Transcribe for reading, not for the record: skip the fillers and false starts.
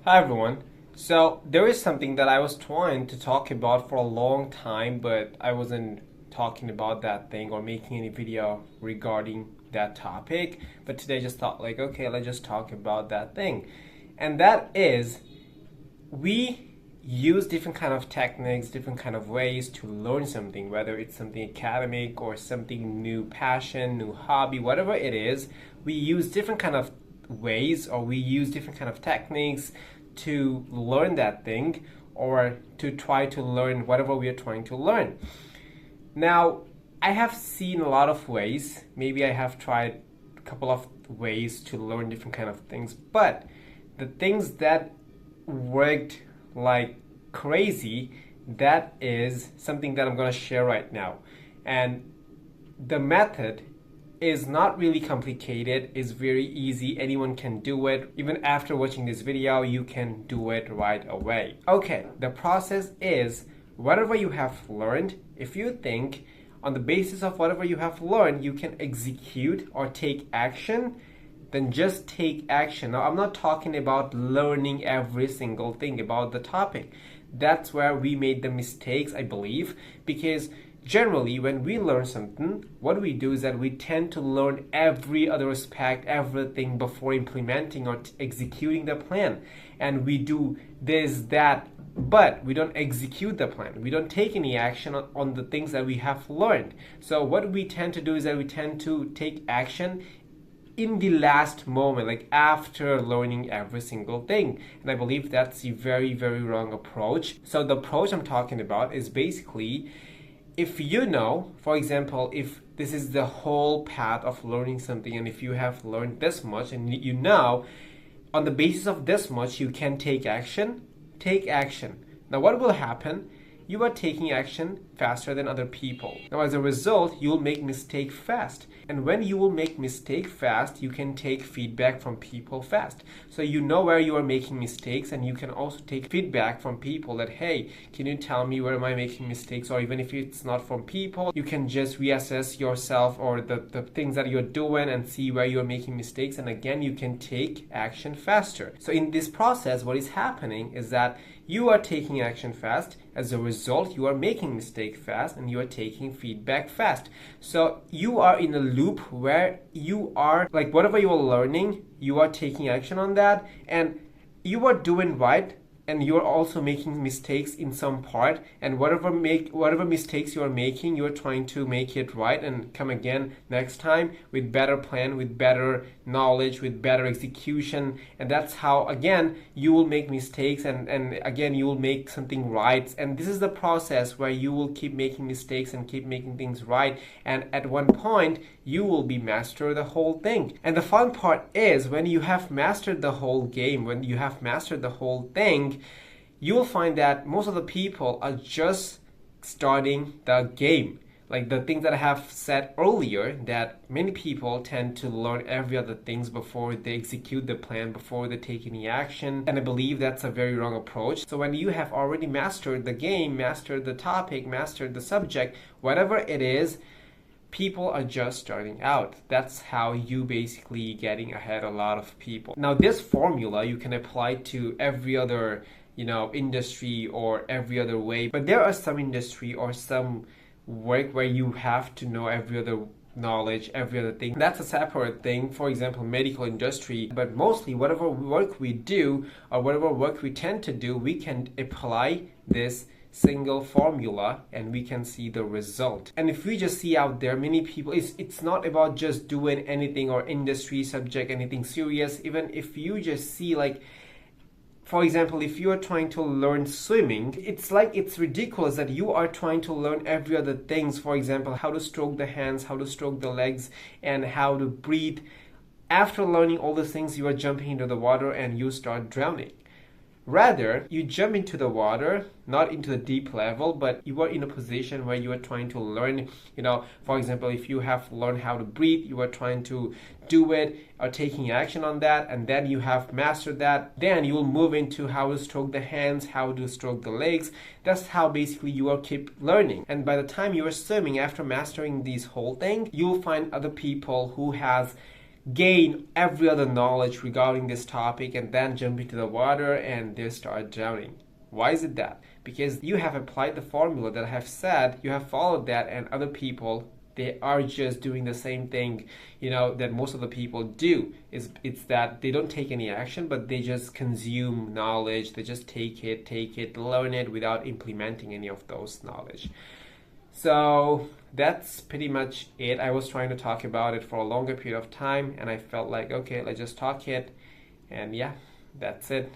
Hi everyone. So there is something that I was trying to talk about for a long time, but I wasn't talking about that thing or making any video regarding that topic. But today I just thought like, okay, let's just talk about that thing. And that is we use different kind of techniques, different kind of ways to learn something, whether it's something academic or something new passion, new hobby, whatever it is, we use different kind of ways or we use different kind of techniques to learn that thing or to try to learn whatever we are trying to learn. Now, I have seen a lot of ways. Maybe I have tried a couple of ways to learn different kind of things, but the things that worked like crazy, that is something that I'm going to share right now. And the method is not really complicated, it's very easy, anyone can do it. Even after watching this video, you can do it right away. Okay, the process is whatever you have learned, if you think on the basis of whatever you have learned, you can execute or take action, then just take action. Now, I'm not talking about learning every single thing about the topic. That's where we made the mistakes, I believe, because generally, when we learn something, what we do is that we tend to learn every other aspect, everything before implementing or executing the plan. And we do this, that, but we don't execute the plan. We don't take any action on the things that we have learned. So what we tend to do is that we tend to take action in the last moment, like after learning every single thing. And I believe that's a very, very wrong approach. So the approach I'm talking about is basically, if you know, for example, if this is the whole path of learning something, and if you have learned this much and you know on the basis of this much you can take action, take action. Now what will happen? You are taking action faster than other people. Now as a result, you will make mistake fast. And when you will make mistake fast, you can take feedback from people fast. So you know where you are making mistakes, and you can also take feedback from people that, hey, can you tell me where am I making mistakes? Or even if it's not from people, you can just reassess yourself or the things that you're doing and see where you're making mistakes. And again, you can take action faster. So in this process, what is happening is that you are taking action fast. As a result, you are making mistake fast and you are taking feedback fast. So you are in a loop where you are like whatever you are learning, you are taking action on that and you are doing right, and you're also making mistakes in some part, and whatever mistakes you are making, you're trying to make it right and come again next time with better plan, with better knowledge, with better execution. And that's how again you will make mistakes, and again you will make something right. And this is the process where you will keep making mistakes and keep making things right, and at one point you will be master the whole thing. And the fun part is when you have mastered the whole game, when you have mastered the whole thing, you will find that most of the people are just starting the game. Like the things that I have said earlier, that many people tend to learn every other things before they execute the plan, before they take any action. And I believe that's a very wrong approach. So when you have already mastered the game, mastered the topic, mastered the subject, whatever it is, people are just starting out. That's how you basically getting ahead a lot of people. Now this formula you can apply to every other industry or every other way, but there are some industry or some work where you have to know every other knowledge, every other thing. That's a separate thing. For example, medical industry. But mostly whatever work we do or whatever work we tend to do, we can apply this single formula and we can see the result. And if we just see out there many people, it's not about just doing anything or industry subject, anything serious. Even if you just see, like, for example, if you are trying to learn swimming, it's ridiculous that you are trying to learn every other things. For example, how to stroke the hands, how to stroke the legs, and how to breathe. After learning all these things, you are jumping into the water and you start drowning. Rather, you jump into the water, not into the deep level, but you are in a position where you are trying to learn, for example, if you have learned how to breathe, you are trying to do it or taking action on that, and then you have mastered that, then you will move into how to stroke the hands, how to stroke the legs. That's how basically you will keep learning. And by the time you are swimming, after mastering this whole thing, you will find other people who has gain every other knowledge regarding this topic and then jump into the water and they start drowning. Why is it that? Because you have applied the formula that I have said, you have followed that, and other people, they are just doing the same thing, that most of the people do. It's that they don't take any action, but they just consume knowledge. They just take it, learn it without implementing any of those knowledge. So that's pretty much it. I was trying to talk about it for a longer period of time, and I felt like, okay, let's just talk it. And yeah, that's it.